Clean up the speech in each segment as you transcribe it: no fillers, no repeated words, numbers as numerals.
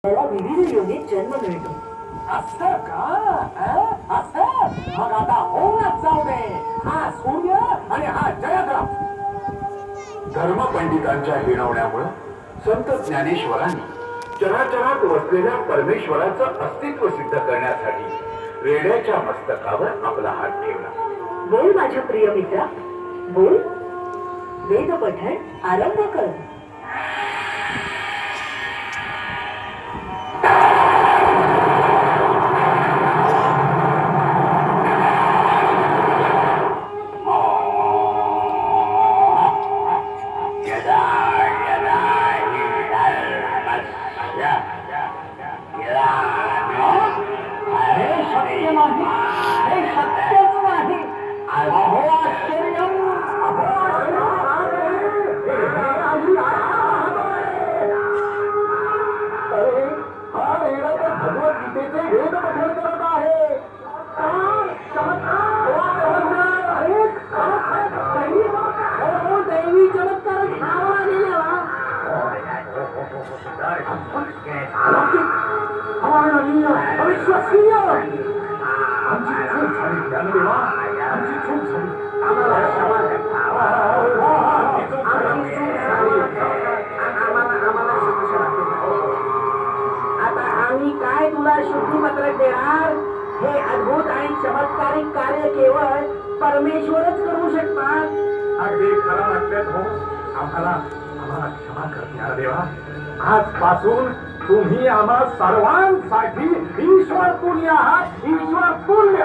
त्याला विविध योनीत जन्म मिळतो. असं का? असं मग आता होऊनच जाऊ दे. हा सूर्य आणि हा जयद्रथ. धर्मपंडितांच्या हिणवण्यामुळे संत ज्ञानेश्वरांनी चराचरात वसलेल्या परमेश्वराचं अस्तित्व सिद्ध करण्यासाठी रेड्याच्या मस्तकावर आपला हात ठेवला. बोल माझ्या प्रिय मित्रा, बोल. वेद पठण आरंभ कर. आता आम्ही काय तुला शुद्धीपत्र देणार? हे अद्भुत आणि चमत्कारिक कार्य केवळ परमेश्वरच करू शकतात. अगदी खरं वाटत हो. आम्हाला क्षमा कर देवा. आजपासून तुम्ही आम्हा सर्वांसाठी ईश्वर तुल्य आहात. ईश्वर तुल्य.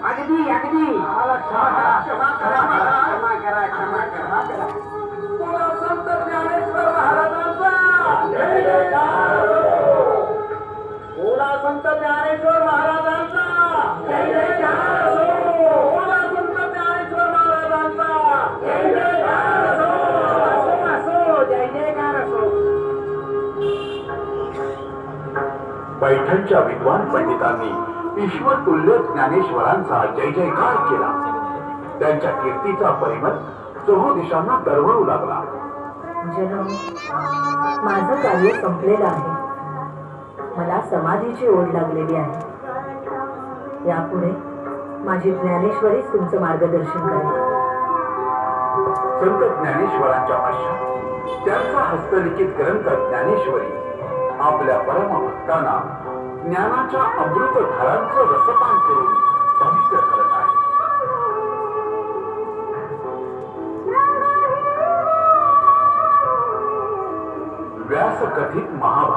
अगदी अगदी आम्हाला क्षमा करा. क्षमा करा, क्षमा करा. बोला संत ज्ञानेश्वर महाराजांचा जय जयकार. बोला संत ज्ञानेश्वर महाराजांचा जय जयकार. बोला संत ज्ञानेश्वर महाराजांचा जय जयकार. असो, जय जयकार असो. पैठणच्या विद्वान पंडितांनी ईश्वर तुल्य ज्ञानेश्वरांचा जय जयकार केला. त्यांच्या कीर्तीचा परिमल चहू दरवळू लागला. जन्म, माझं कार्य संपलेलं आहे. मला समाधीची ओढ लागलेली आहे. यापुढे माझी ज्ञानेश्वरीच तुमचं मार्गदर्शन करेल. संत ज्ञानेश्वरांच्या पश्चात त्यांचा हस्तलिखित ग्रंथ ज्ञानेश्वरी आपल्या परमभक्तांना ज्ञानाच्या अमृतधारांचं रसपान करून पवित्र करत आहे. व्यासकथित महाभारत